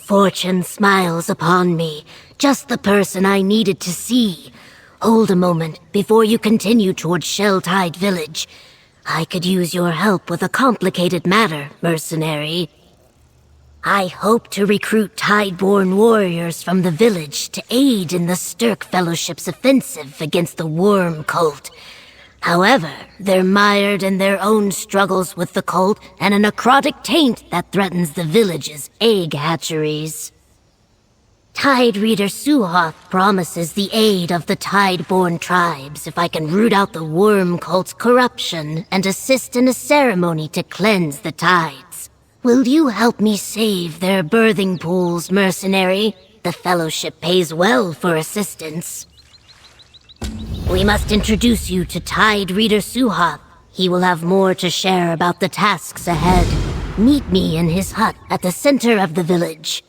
Fortune smiles upon me, just the person I needed to see. Hold a moment before you continue towards Shell-Tide Village. I could use your help with a complicated matter, mercenary. I hope to recruit Tideborn warriors from the village to aid in the Stirk Fellowship's offensive against the Worm Cult. However, they're mired in their own struggles with the cult and a necrotic taint that threatens the village's egg hatcheries. Tide Reader Suhoth promises the aid of the Tideborn tribes if I can root out the Worm Cult's corruption and assist in a ceremony to cleanse the tides. Will you help me save their birthing pools, mercenary? The Fellowship pays well for assistance. We must introduce you to Tide Reader Suhoth. He will have more to share about the tasks ahead. Meet me in his hut at the center of the village.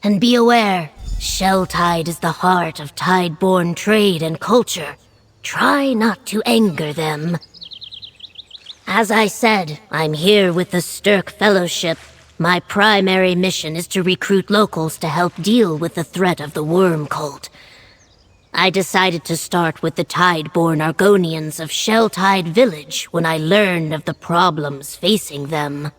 And be aware, Shell-Tide is the heart of Tideborn trade and culture. Try not to anger them. As I said, I'm here with the Stirk Fellowship. My primary mission is to recruit locals to help deal with the threat of the Worm Cult. I decided to start with the Tideborn Argonians of Shell-Tide Village when I learned of the problems facing them.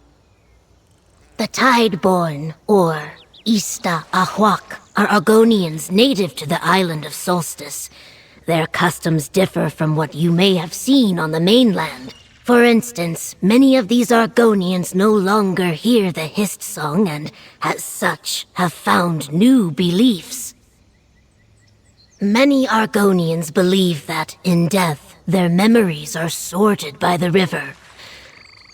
The Tideborn, or Ista-Ahwak, are Argonians native to the Island of Solstice. Their customs differ from what you may have seen on the mainland. For instance, many of these Argonians no longer hear the Hist song and, as such, have found new beliefs. Many Argonians believe that, in death, their memories are sorted by the river.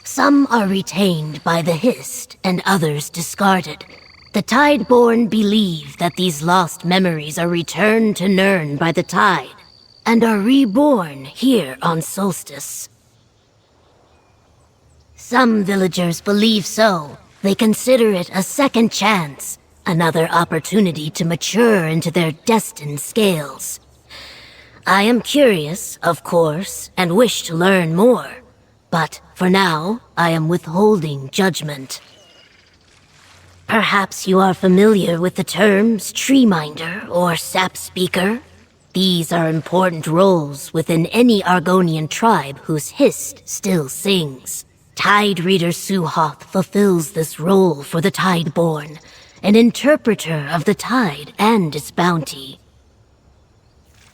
Some are retained by the Hist, and others discarded. The Tideborn believe that these lost memories are returned to Nirn by the tide, and are reborn here on Solstice. Some villagers believe so. They consider it a second chance, another opportunity to mature into their destined scales. I am curious, of course, and wish to learn more. But for now, I am withholding judgment. Perhaps you are familiar with the terms Treeminder or Sap Speaker? These are important roles within any Argonian tribe whose Hist still sings. Tide Reader Suhoth fulfills this role for the Tideborn, an interpreter of the tide and its bounty.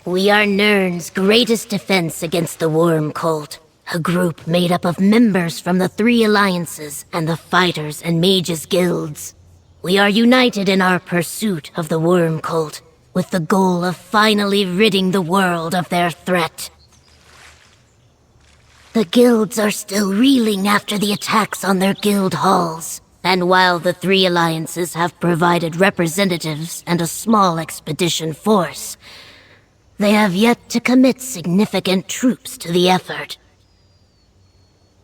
We are Nirn's greatest defense against the Worm Cult, a group made up of members from the 3 alliances and the Fighters and Mages guilds. We are united in our pursuit of the Worm Cult, with the goal of finally ridding the world of their threat. The guilds are still reeling after the attacks on their guild halls. And while the 3 alliances have provided representatives and a small expedition force, they have yet to commit significant troops to the effort.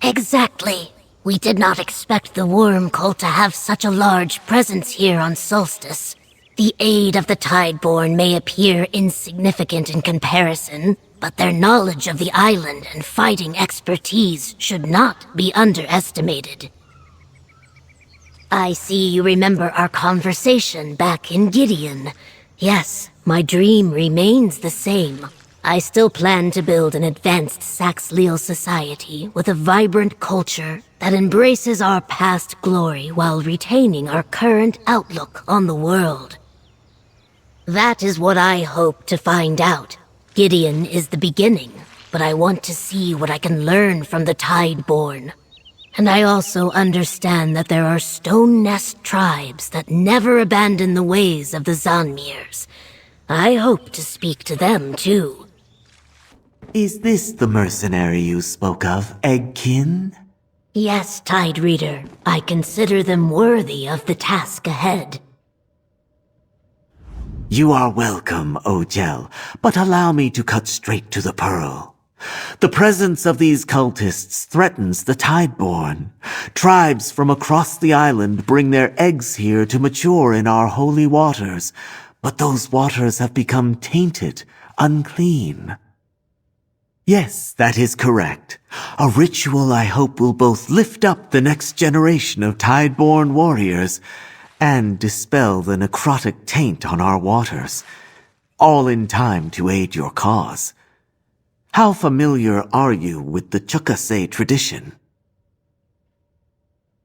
Exactly. We did not expect the Worm Cult to have such a large presence here on Solstice. The aid of the Tideborn may appear insignificant in comparison, but their knowledge of the island and fighting expertise should not be underestimated. I see you remember our conversation back in Gideon. Yes, my dream remains the same. I still plan to build an advanced Saxleal society with a vibrant culture that embraces our past glory while retaining our current outlook on the world. That is what I hope to find out. Gideon is the beginning, but I want to see what I can learn from the Tideborn. And I also understand that there are stone nest tribes that never abandon the ways of the Zanmirs. I hope to speak to them, too. Is this the mercenary you spoke of, Eggkin? Yes, Tide Reader. I consider them worthy of the task ahead. You are welcome, Ojel, but allow me to cut straight to the pearl. The presence of these cultists threatens the Tideborn. Tribes from across the island bring their eggs here to mature in our holy waters, but those waters have become tainted, unclean. Yes, that is correct. A ritual I hope will both lift up the next generation of Tideborn warriors and dispel the necrotic taint on our waters, all in time to aid your cause. How familiar are you with the Chukase tradition?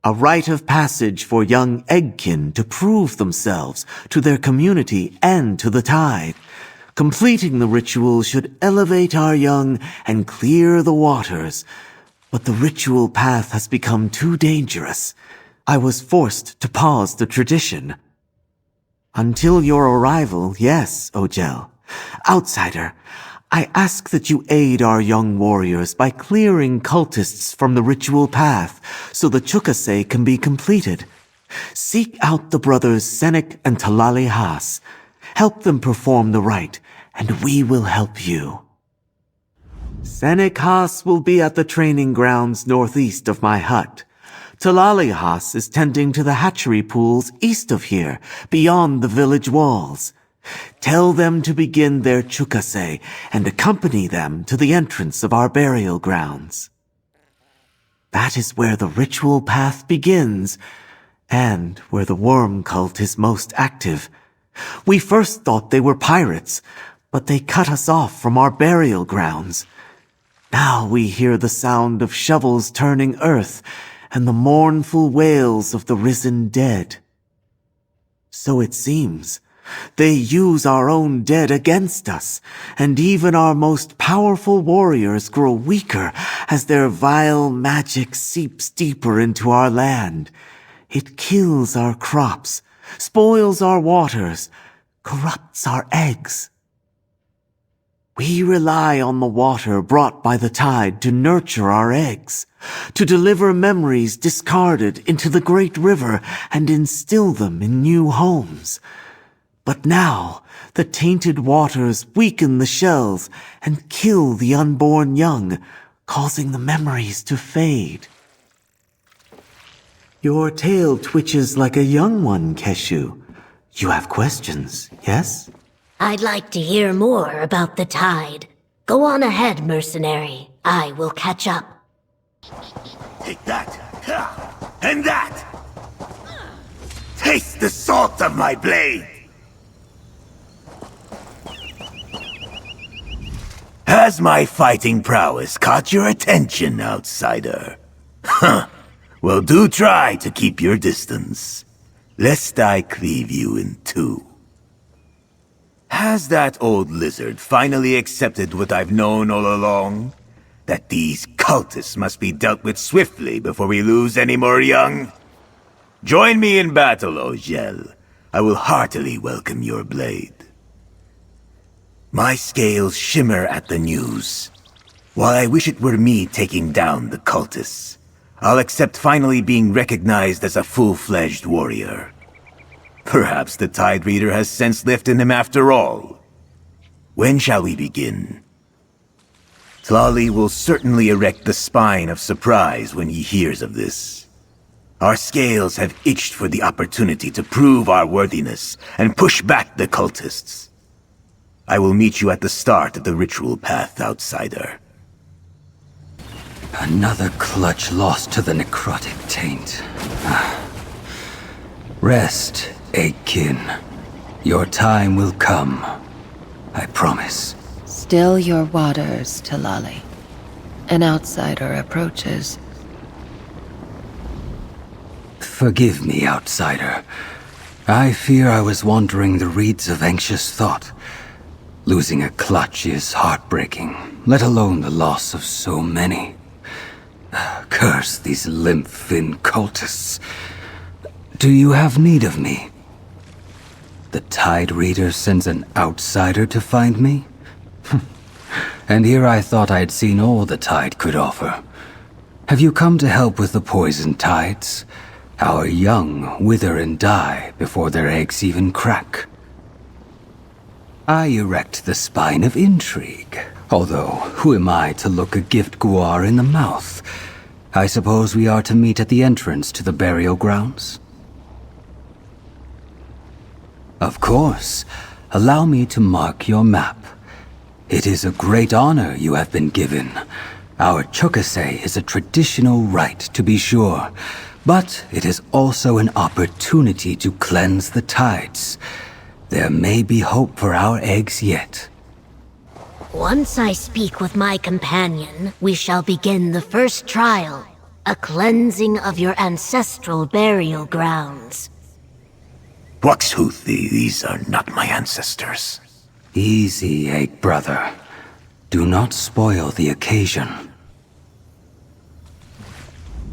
A rite of passage for young eggkin to prove themselves to their community and to the tide. Completing the ritual should elevate our young and clear the waters, but the ritual path has become too dangerous. I was forced to pause the tradition. Until your arrival, yes, Ojel. Outsider, I ask that you aid our young warriors by clearing cultists from the ritual path so the Chukase can be completed. Seek out the brothers Senek and Talali Has. Help them perform the rite, and we will help you. Senek Has will be at the training grounds northeast of my hut. Talali Has is tending to the hatchery pools east of here, beyond the village walls. Tell them to begin their Chukase and accompany them to the entrance of our burial grounds. That is where the ritual path begins, and where the worm cult is most active. We first thought they were pirates, but they cut us off from our burial grounds. Now we hear the sound of shovels turning earth and the mournful wails of the risen dead. So it seems. They use our own dead against us, and even our most powerful warriors grow weaker as their vile magic seeps deeper into our land. It kills our crops, spoils our waters, corrupts our eggs. We rely on the water brought by the tide to nurture our eggs, to deliver memories discarded into the great river and instill them in new homes. But now, the tainted waters weaken the shells and kill the unborn young, causing the memories to fade. Your tail twitches like a young one, Keshu. You have questions, yes? I'd like to hear more about the tide. Go on ahead, mercenary. I will catch up. Take that! And that! Taste the salt of my blade! Has my fighting prowess caught your attention, outsider? Huh. Well, do try to keep your distance, lest I cleave you in two. Has that old lizard finally accepted what I've known all along? That these cultists must be dealt with swiftly before we lose any more young? Join me in battle, Ojel. I will heartily welcome your blade. My scales shimmer at the news. While I wish it were me taking down the cultists, I'll accept finally being recognized as a full-fledged warrior. Perhaps the Tide Reader has sense left in him after all. When shall we begin? Tlali will certainly erect the spine of surprise when he hears of this. Our scales have itched for the opportunity to prove our worthiness and push back the cultists. I will meet you at the start of the ritual path, outsider. Another clutch lost to the necrotic taint. Rest, Akin. Your time will come. I promise. Still your waters, Talali. An outsider approaches. Forgive me, outsider. I fear I was wandering the reeds of anxious thought. Losing a clutch is heartbreaking, let alone the loss of so many. Curse these limp-fin cultists. Do you have need of me? The Tide Reader sends an outsider to find me? And here I thought I'd seen all the Tide could offer. Have you come to help with the poison tides? Our young wither and die before their eggs even crack. I erect the spine of intrigue. Although, who am I to look a gift guar in the mouth? I suppose we are to meet at the entrance to the burial grounds? Of course. Allow me to mark your map. It is a great honor you have been given. Our Chukase is a traditional rite, to be sure, But it is also an opportunity to cleanse the tides. There may be hope for our eggs yet. Once I speak with my companion, we shall begin the first trial. A cleansing of your ancestral burial grounds. Waxhoothi, these are not my ancestors. Easy, egg brother. Do not spoil the occasion.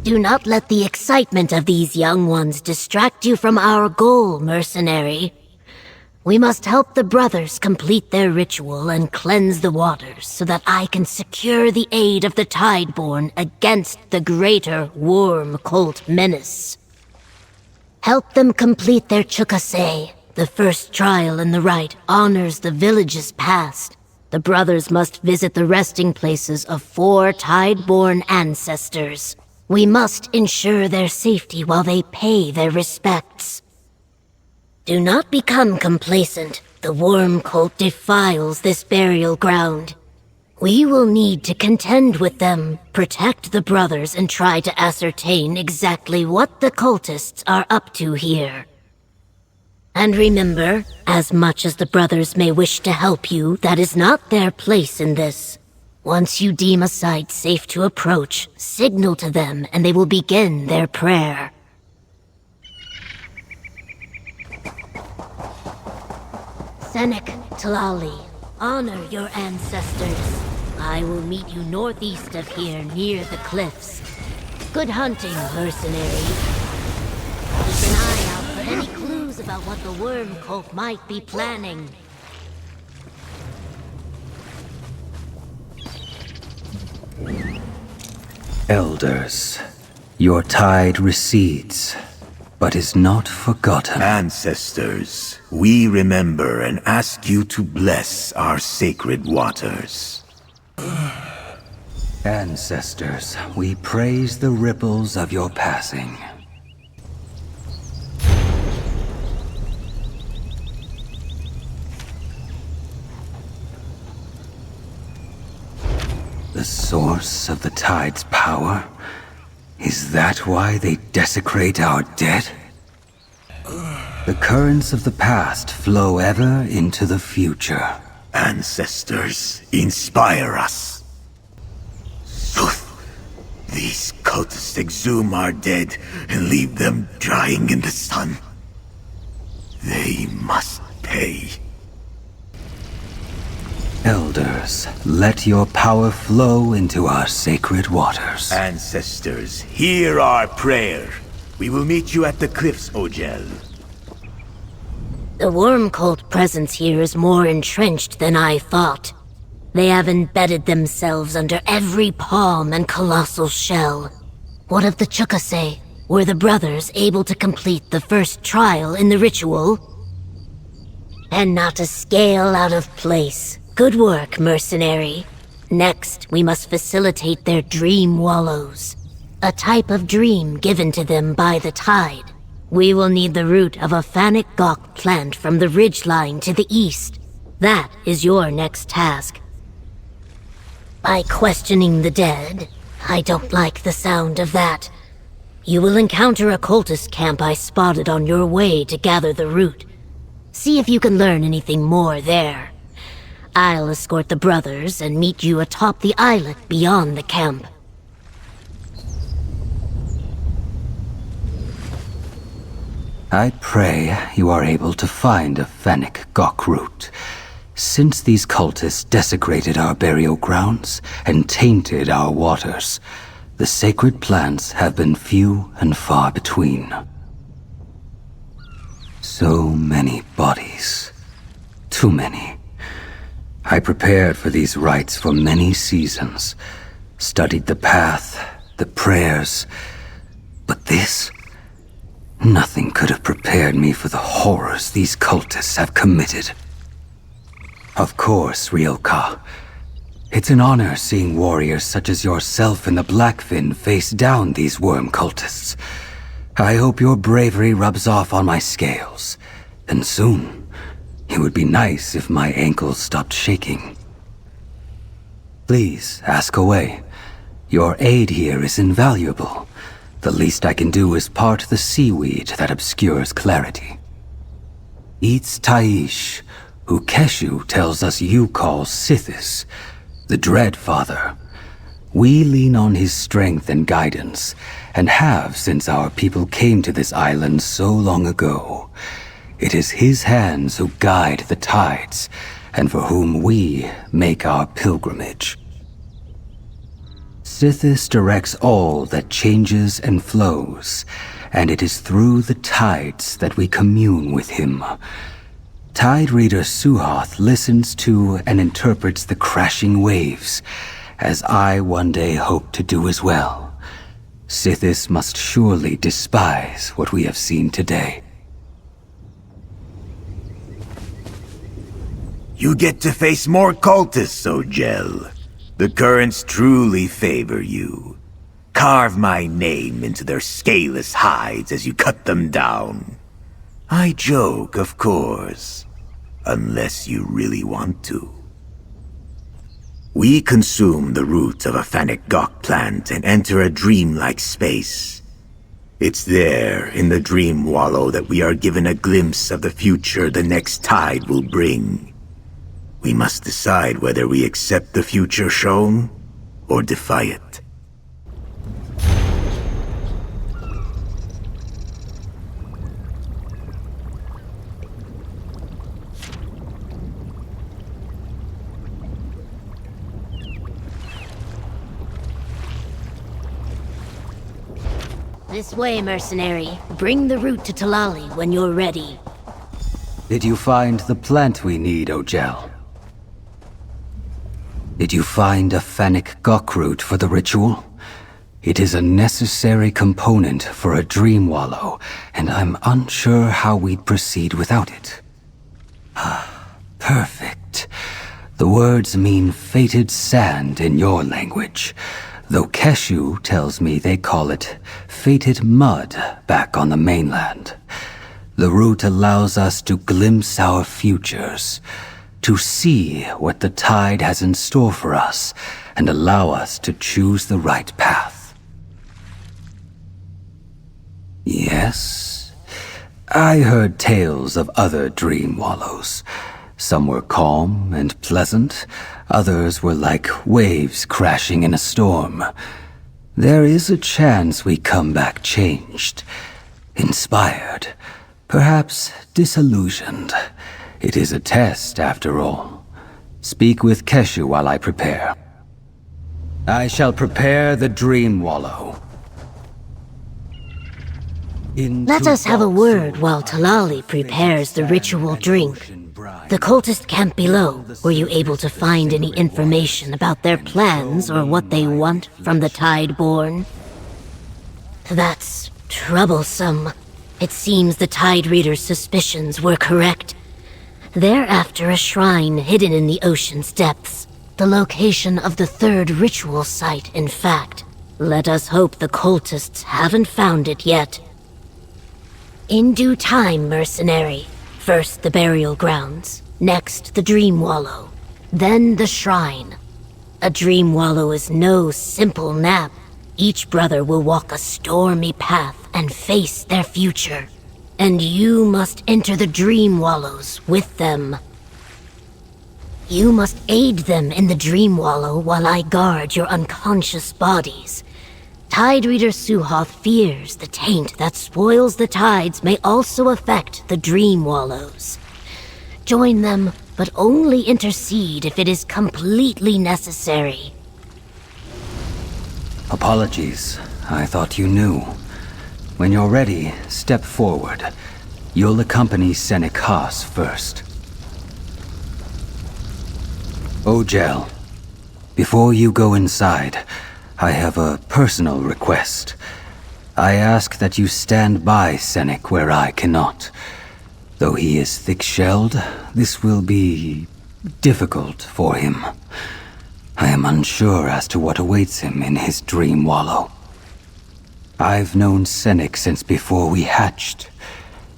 Do not let the excitement of these young ones distract you from our goal, mercenary. We must help the brothers complete their ritual and cleanse the waters so that I can secure the aid of the Tideborn against the greater worm cult menace. Help them complete their chukase. The first trial in the rite honors the village's past. The brothers must visit the resting places of 4 Tideborn ancestors. We must ensure their safety while they pay their respects. Do not become complacent. The worm cult defiles this burial ground. We will need to contend with them, protect the brothers, and try to ascertain exactly what the cultists are up to here. And remember, as much as the brothers may wish to help you, that is not their place in this. Once you deem a site safe to approach, signal to them and they will begin their prayer. Senek Tlali, honor your ancestors. I will meet you northeast of here near the cliffs. Good hunting, mercenary. Keep an eye out for any clues about what the worm cult might be planning. Elders, your tide recedes, but is not forgotten. Ancestors, we remember and ask you to bless our sacred waters. Ancestors, we praise the ripples of your passing. The source of the tide's power? Is that why they desecrate our dead? The currents of the past flow ever into the future. Ancestors, inspire us. Sooth, these cultists exhume our dead and leave them drying in the sun. They must pay. Elders, let your power flow into our sacred waters. Ancestors, hear our prayer. We will meet you at the cliffs, Ojel. The worm cult presence here is more entrenched than I thought. They have embedded themselves under every palm and colossal shell. What of the Chukase? Were the brothers able to complete the first trial in the ritual? And not a scale out of place. Good work, mercenary. Next, we must facilitate their dream wallows. A type of dream given to them by the tide. We will need the root of a Fanic Gok plant from the ridgeline to the east. That is your next task. By questioning the dead, I don't like the sound of that. You will encounter a cultist camp I spotted on your way to gather the root. See if you can learn anything more there. I'll escort the brothers and meet you atop the islet beyond the camp. I pray you are able to find a Fanic Gok root. Since these cultists desecrated our burial grounds and tainted our waters, the sacred plants have been few and far between. So many bodies. Too many. I prepared for these rites for many seasons, studied the path, the prayers, but this? Nothing could have prepared me for the horrors these cultists have committed. Of course, Ryoka. It's an honor seeing warriors such as yourself and the Blackfin face down these worm cultists. I hope your bravery rubs off on my scales, and soon. It would be nice if my ankles stopped shaking. Please, ask away. Your aid here is invaluable. The least I can do is part the seaweed that obscures clarity. It's Taish, who Keshu tells us you call Sithis, the Dread Father. We lean on his strength and guidance, and have since our people came to this island so long ago. It is his hands who guide the tides, and for whom we make our pilgrimage. Sithis directs all that changes and flows, and it is through the tides that we commune with him. Tide Reader Suhoth listens to and interprets the crashing waves, as I one day hope to do as well. Sithis must surely despise what we have seen today. You get to face more cultists, Ojel. The currents truly favor you. Carve my name into their scaleless hides as you cut them down. I joke, of course. Unless you really want to. We consume the roots of a Fennec Gok plant and enter a dreamlike space. It's there, in the dream wallow, that we are given a glimpse of the future the next tide will bring. We must decide whether we accept the future shown, or defy it. This way, mercenary. Bring the route to Talali when you're ready. Did you find the plant we need, Ojel? Did you find a Fennec Gok root for the ritual? It is a necessary component for a dream wallow, and I'm unsure how we'd proceed without it. Perfect. The words mean fated sand in your language, though Keshu tells me they call it fated mud back on the mainland. The root allows us to glimpse our futures, to see what the tide has in store for us, and allow us to choose the right path. Yes, I heard tales of other dream wallows. Some were calm and pleasant, others were like waves crashing in a storm. There is a chance we come back changed, inspired, perhaps disillusioned. It is a test, after all. Speak with Keshu while I prepare. I shall prepare the dream wallow. Let us have a word while Talali prepares the ritual drink. The cultist camp below, were you able to find any information about their plans or what they want from the Tideborn? That's troublesome. It seems the Tide Reader's suspicions were correct. They're after a shrine hidden in the ocean's depths. The location of the third ritual site, in fact. Let us hope the cultists haven't found it yet. In due time, mercenary. First the burial grounds, next the dream wallow, then the shrine. A dream wallow is no simple nap. Each brother will walk a stormy path and face their future. And you must enter the dream wallows with them. You must aid them in the dream wallow while I guard your unconscious bodies. Tide Reader Suhoth fears the taint that spoils the tides may also affect the dream wallows. Join them, but only intercede if it is completely necessary. Apologies. I thought you knew. When you're ready, step forward. You'll accompany Senec Haas first. Ojel, before you go inside, I have a personal request. I ask that you stand by Senec where I cannot. Though he is thick-shelled, this will be difficult for him. I am unsure as to what awaits him in his dream wallow. I've known Senec since before we hatched.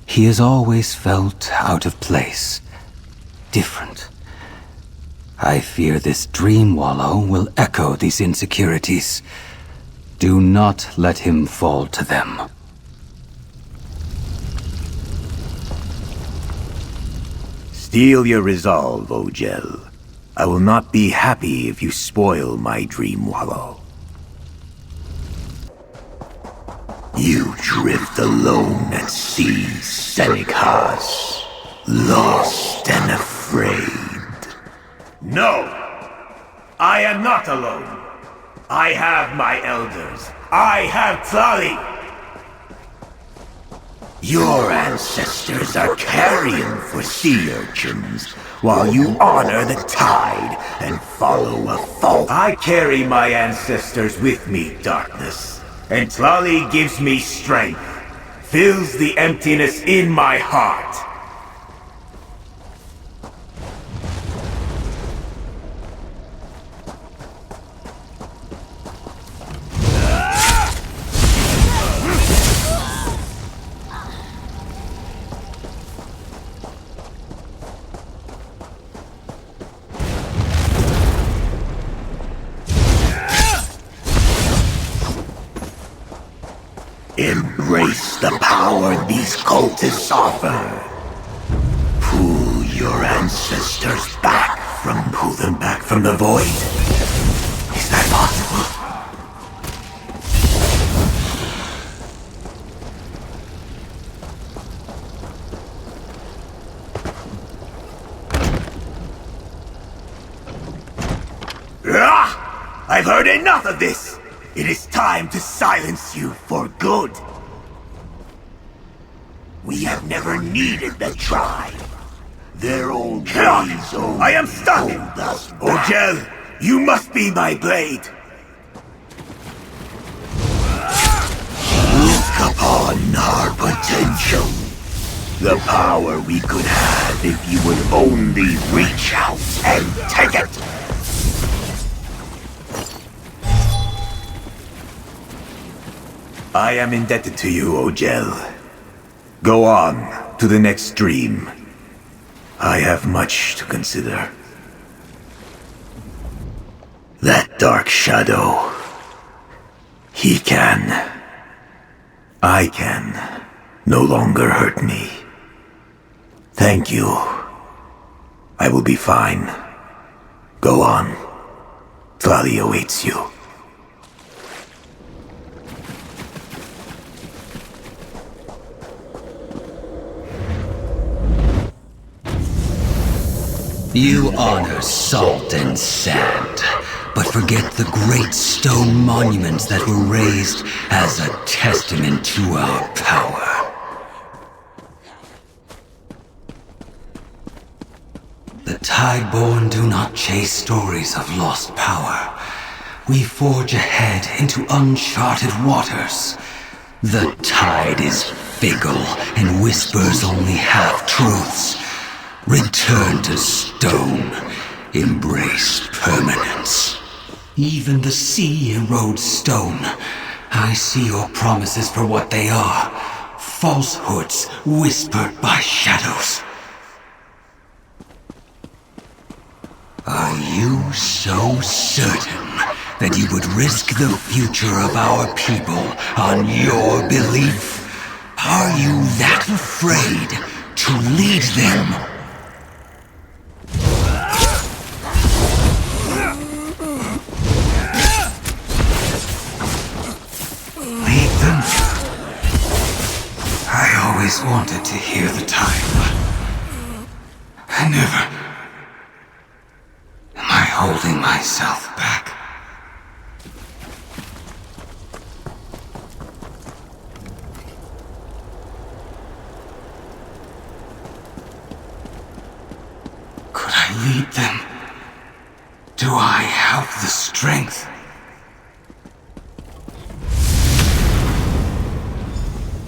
He has always felt out of place, different. I fear this dream wallow will echo these insecurities. Do not let him fall to them. Steel your resolve, Ogel. I will not be happy if you spoil my dream wallow. You drift alone at sea, Senecas, lost and afraid. No! I am not alone. I have my elders. I have Tlali! Your ancestors are carrion for sea urchins, while you honor the tide and follow a fault. I carry my ancestors with me, darkness. And Tlali gives me strength, fills the emptiness in my heart. Embrace the power these cultists offer. Pull your ancestors back pull them back from the void. Is that possible? I've heard enough of this! It is time to silence you for good. We have never needed the tribe. Their old ways I am stuck! Ogel, you must be my blade. Look upon our potential. The power we could have if you would only reach out and take it. I am indebted to you, Ogel. Go on to the next dream. I have much to consider. That dark shadow. I can no longer hurt me. Thank you. I will be fine. Go on. Tlali awaits you. You honor salt and sand, but forget the great stone monuments that were raised as a testament to our power. The Tideborn do not chase stories of lost power. We forge ahead into uncharted waters. The tide is fickle and whispers only half-truths. Return to stone. Embrace permanence. Even the sea erodes stone. I see your promises for what they are. Falsehoods whispered by shadows. Are you so certain that you would risk the future of our people on your belief? Are you that afraid to lead them? I always wanted to hear the time. I never... Am I holding myself back? Could I lead them? Do I have the strength?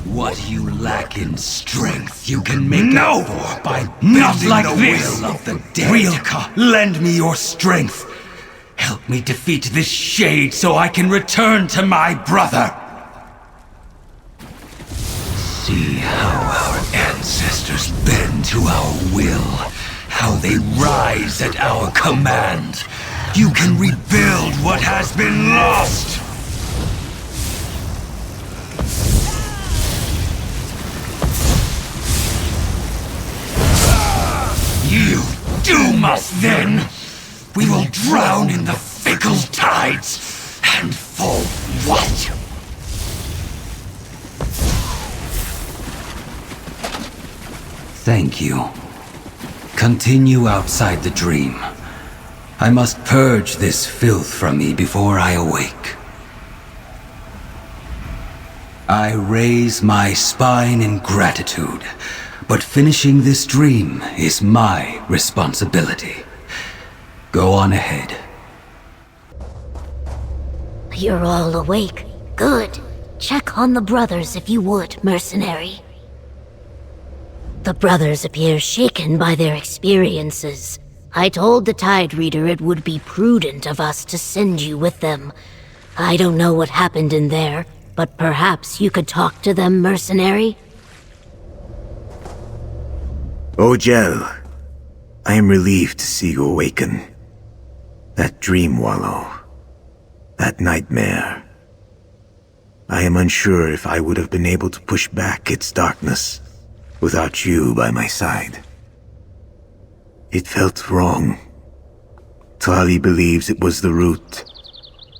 What you lack in strength, you can make up for by not like the will of the dead. Rilka, lend me your strength. Help me defeat this shade so I can return to my brother. See how our ancestors bend to our will, how they rise at our command. You can rebuild what has been lost. You doom us then! We will drown in the fickle tides, and for what? Thank you. Continue outside the dream. I must purge this filth from me before I awake. I raise my spine in gratitude, but finishing this dream is my responsibility. Go on ahead. You're all awake. Good. Check on the brothers if you would, mercenary. The brothers appear shaken by their experiences. I told the Tide Reader it would be prudent of us to send you with them. I don't know what happened in there, but perhaps you could talk to them, mercenary? Ojel, I am relieved to see you awaken. That dream wallow, that nightmare. I am unsure if I would have been able to push back its darkness without you by my side. It felt wrong. Tlali believes it was the root,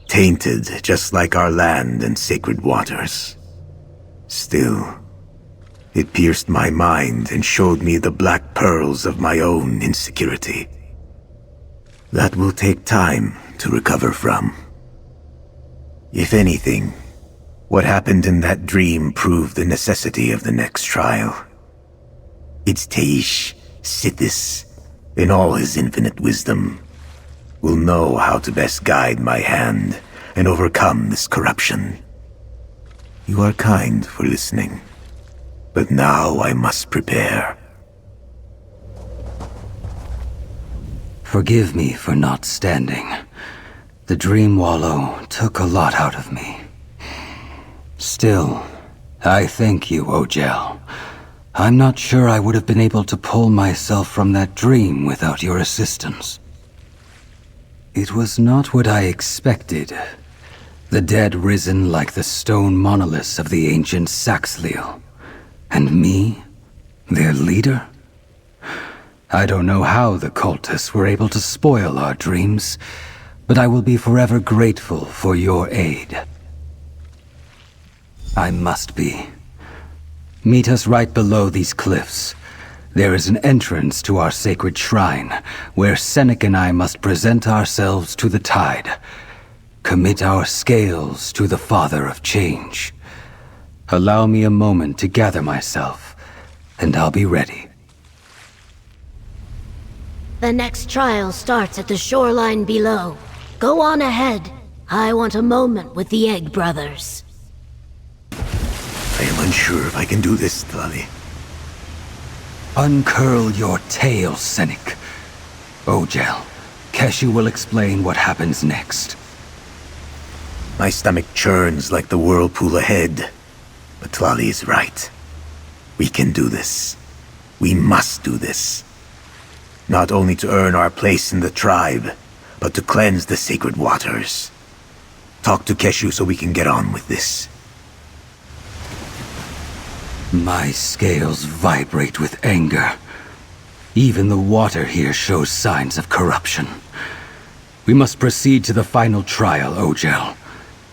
tainted just like our land and sacred waters. Still, it pierced my mind and showed me the black pearls of my own insecurity. That will take time to recover from. If anything, what happened in that dream proved the necessity of the next trial. It's Teish, Sithis, in all his infinite wisdom, will know how to best guide my hand and overcome this corruption. You are kind for listening, but now I must prepare. Forgive me for not standing. The dream wallow took a lot out of me. Still, I thank you, Ojel. I'm not sure I would have been able to pull myself from that dream without your assistance. It was not what I expected. The dead risen like the stone monoliths of the ancient Saxhleel. And me, their leader? I don't know how the cultists were able to spoil our dreams, but I will be forever grateful for your aid. I must be. Meet us right below these cliffs. There is an entrance to our sacred shrine, where Senec and I must present ourselves to the tide. Commit our scales to the Father of Change. Allow me a moment to gather myself, and I'll be ready. The next trial starts at the shoreline below. Go on ahead. I want a moment with the Egg Brothers. I am unsure if I can do this, Tlali. Uncurl your tail, Senec. Ojel, Keshu will explain what happens next. My stomach churns like the whirlpool ahead. But Tlali is right. We can do this. We must do this. Not only to earn our place in the tribe, but to cleanse the sacred waters. Talk to Keshu so we can get on with this. My scales vibrate with anger. Even the water here shows signs of corruption. We must proceed to the final trial, Ojel.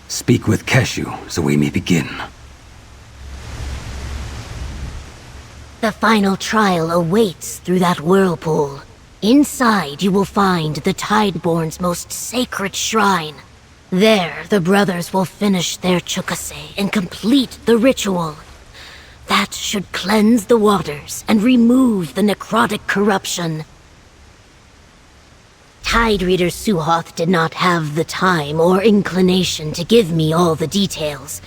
Speak with Keshu so we may begin. The final trial awaits through that whirlpool. Inside you will find the Tideborn's most sacred shrine. There, the brothers will finish their chukase and complete the ritual. That should cleanse the waters and remove the necrotic corruption. Tide Reader Suhoth did not have the time or inclination to give me all the details.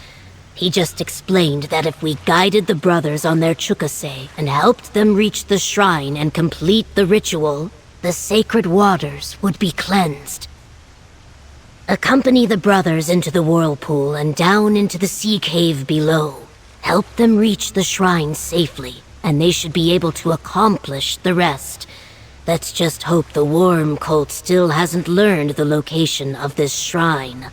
He just explained that if we guided the brothers on their chukase and helped them reach the shrine and complete the ritual, the sacred waters would be cleansed. Accompany the brothers into the whirlpool and down into the sea cave below. Help them reach the shrine safely, and they should be able to accomplish the rest. Let's just hope the Worm Cult still hasn't learned the location of this shrine.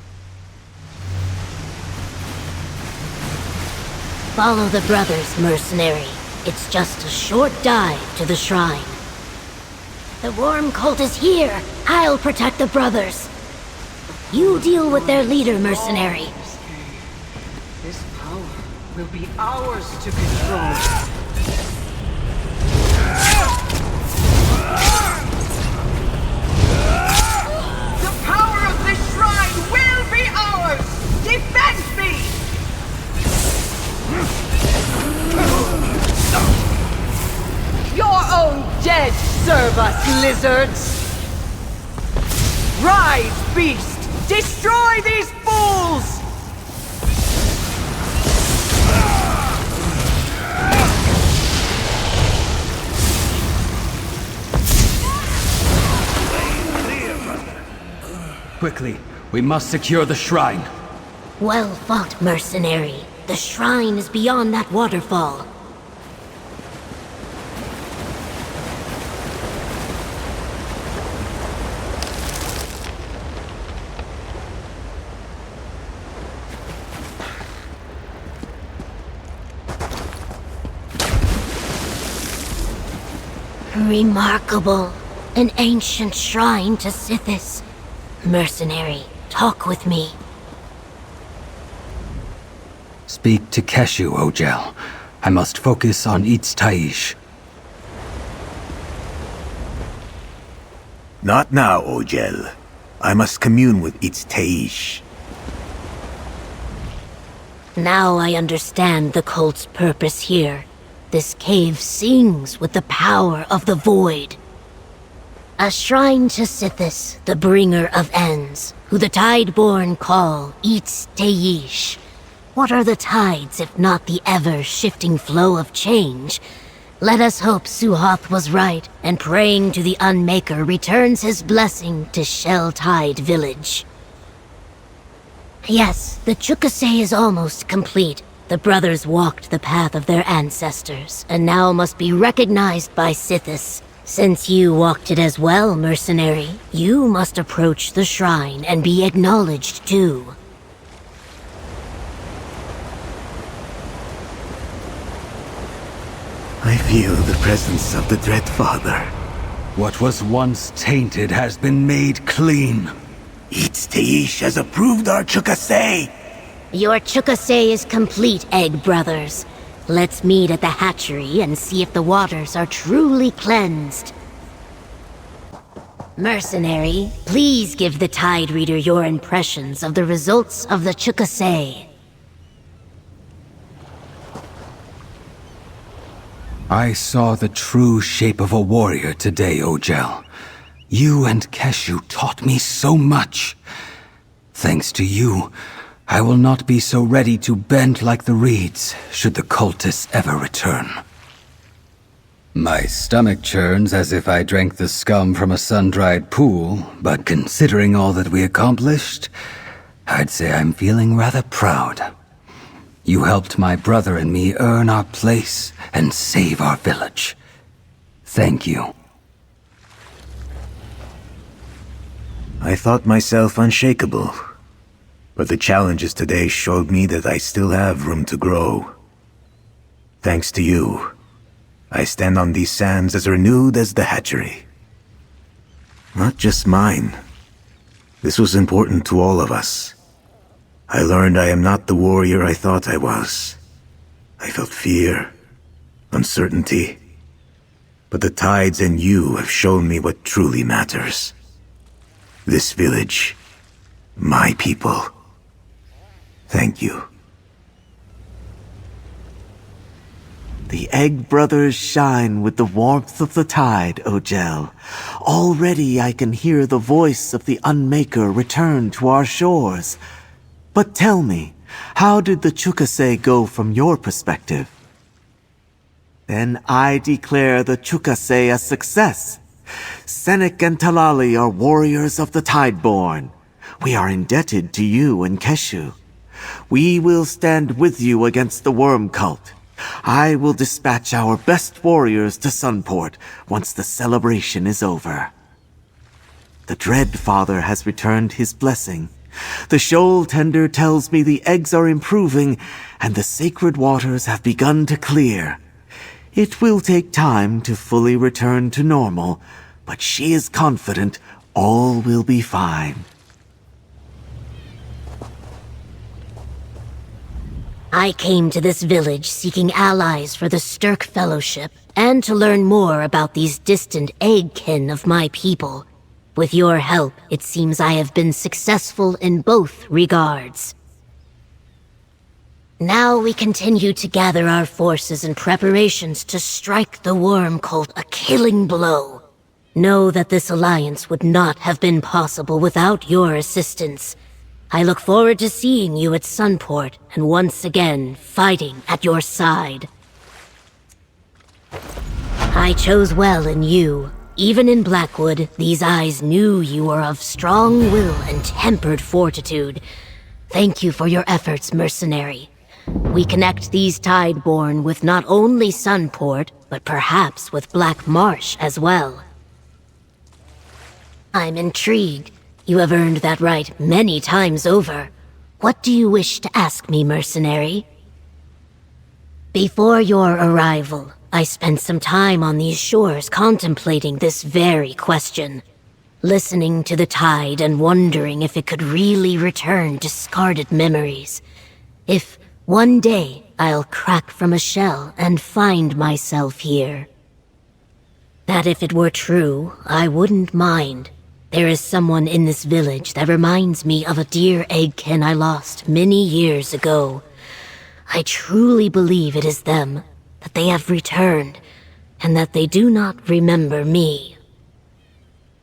Follow the brothers, mercenary. It's just a short dive to the shrine. The worm cult is here. I'll protect the brothers. You deal with their leader, mercenary. This power will be ours to control. The power of this shrine will be ours! Defend me! Your own dead serve us, lizards! Rise, beast! Destroy these fools! Quickly, we must secure the shrine. Well fought, mercenary. The shrine is beyond that waterfall. Remarkable. An ancient shrine to Sithis. Mercenary, talk with me. Speak to Keshu, Ojel. I must focus on ESO-Tides. Not now, Ojel. I must commune with ESO-Tides. Now I understand the cult's purpose here. This cave sings with the power of the void. A shrine to Sithis, the bringer of ends, who the Tideborn call ESO-Tides. What are the tides if not the ever-shifting flow of change? Let us hope Suhoth was right, and praying to the Unmaker returns his blessing to Shell-Tide Village. Yes, the Chukase is almost complete. The brothers walked the path of their ancestors, and now must be recognized by Sithis. Since you walked it as well, mercenary, you must approach the shrine and be acknowledged too. I feel the presence of the Dread Father. What was once tainted has been made clean. ESO-Tides has approved our Chukase! Your Chukase is complete, Egg Brothers. Let's meet at the hatchery and see if the waters are truly cleansed. Mercenary, please give the Tide Reader your impressions of the results of the Chukase. I saw the true shape of a warrior today, Ojel. You and Keshu taught me so much. Thanks to you, I will not be so ready to bend like the reeds, should the cultists ever return. My stomach churns as if I drank the scum from a sun-dried pool, but considering all that we accomplished, I'd say I'm feeling rather proud. You helped my brother and me earn our place and save our village. Thank you. I thought myself unshakable, but the challenges today showed me that I still have room to grow. Thanks to you, I stand on these sands as renewed as the hatchery. Not just mine. This was important to all of us. I learned I am not the warrior I thought I was. I felt fear, uncertainty. But the tides and you have shown me what truly matters. This village, my people. Thank you. The Egg Brothers shine with the warmth of the tide, Ojel. Already I can hear the voice of the Unmaker return to our shores. But tell me, how did the Chukase go from your perspective? Then I declare the Chukase a success. Senek and Talali are warriors of the Tideborn. We are indebted to you and Keshu. We will stand with you against the Worm Cult. I will dispatch our best warriors to Sunport once the celebration is over. The Dread Father has returned his blessing. The shoal tender tells me the eggs are improving and the sacred waters have begun to clear. It will take time to fully return to normal, but she is confident all will be fine. I came to this village seeking allies for the Stirk Fellowship, and to learn more about these distant egg-kin of my people. With your help, it seems I have been successful in both regards. Now we continue to gather our forces in preparations to strike the worm cult a killing blow. Know that this alliance would not have been possible without your assistance. I look forward to seeing you at Sunport, and once again, fighting at your side. I chose well in you. Even in Blackwood, these eyes knew you were of strong will and tempered fortitude. Thank you for your efforts, mercenary. We connect these Tideborn with not only Sunport, but perhaps with Black Marsh as well. I'm intrigued. You have earned that right many times over. What do you wish to ask me, mercenary? Before your arrival, I spent some time on these shores contemplating this very question. Listening to the tide and wondering if it could really return discarded memories. If one day I'll crack from a shell and find myself here. That if it were true, I wouldn't mind. There is someone in this village that reminds me of a dear eggkin I lost many years ago. I truly believe it is them, that they have returned, and that they do not remember me.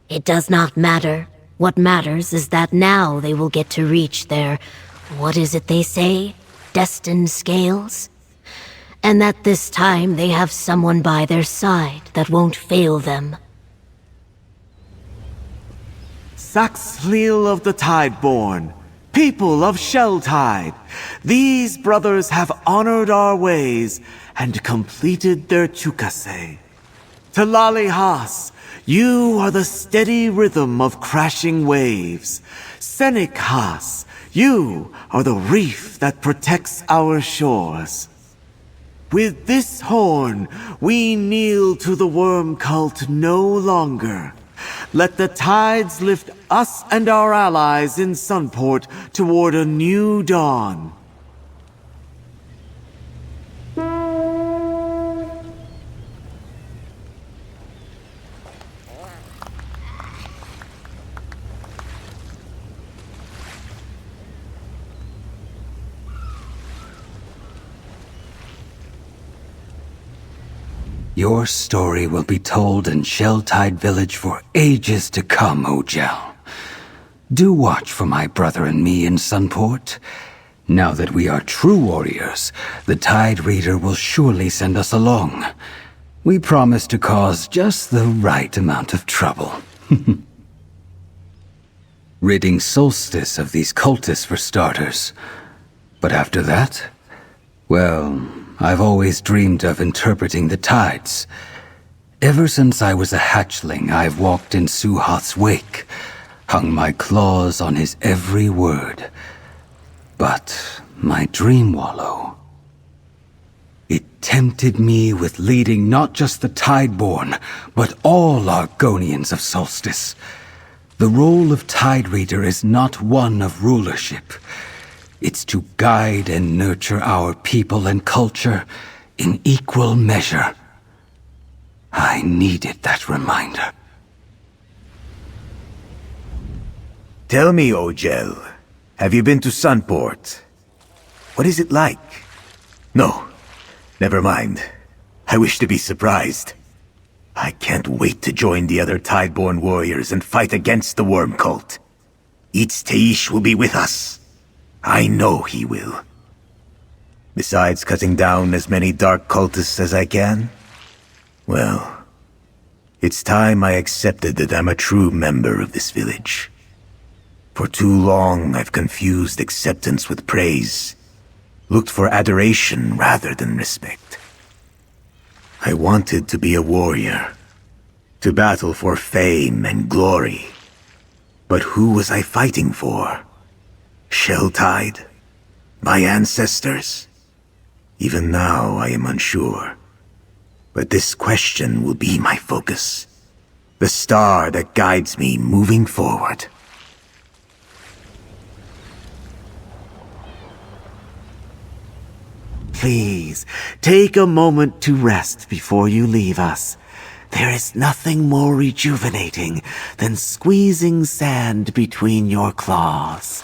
It does not matter. What matters is that now they will get to reach their, what is it they say? Destined scales? And that this time they have someone by their side that won't fail them. Saxhleel of the Tideborn, people of Sheltide, these brothers have honored our ways and completed their chukase. Talali Haas, you are the steady rhythm of crashing waves. Senik Haas, you are the reef that protects our shores. With this horn, we kneel to the worm cult no longer. Let the tides lift us and our allies in Sunport toward a new dawn. Your story will be told in Sheltide Village for ages to come, Ojel. Do watch for my brother and me in Sunport. Now that we are true warriors, the Tide Reader will surely send us along. We promise to cause just the right amount of trouble. Ridding Solstice of these cultists for starters. But after that, well, I've always dreamed of interpreting the tides. Ever since I was a hatchling, I've walked in Suhath's wake, hung my claws on his every word. But my dream wallow, it tempted me with leading not just the Tideborn, but all Argonians of Solstice. The role of Tide Reader is not one of rulership. It's to guide and nurture our people and culture in equal measure. I needed that reminder. Tell me, Ojel, have you been to Sunport? What is it like? No, never mind. I wish to be surprised. I can't wait to join the other Tideborn warriors and fight against the worm cult. Teish will be with us. I know he will. Besides cutting down as many dark cultists as I can, well, it's time I accepted that I'm a true member of this village. For too long, I've confused acceptance with praise, looked for adoration rather than respect. I wanted to be a warrior, to battle for fame and glory. But who was I fighting for? Sheltide? My ancestors? Even now I am unsure. But this question will be my focus. The star that guides me moving forward. Please, take a moment to rest before you leave us. There is nothing more rejuvenating than squeezing sand between your claws.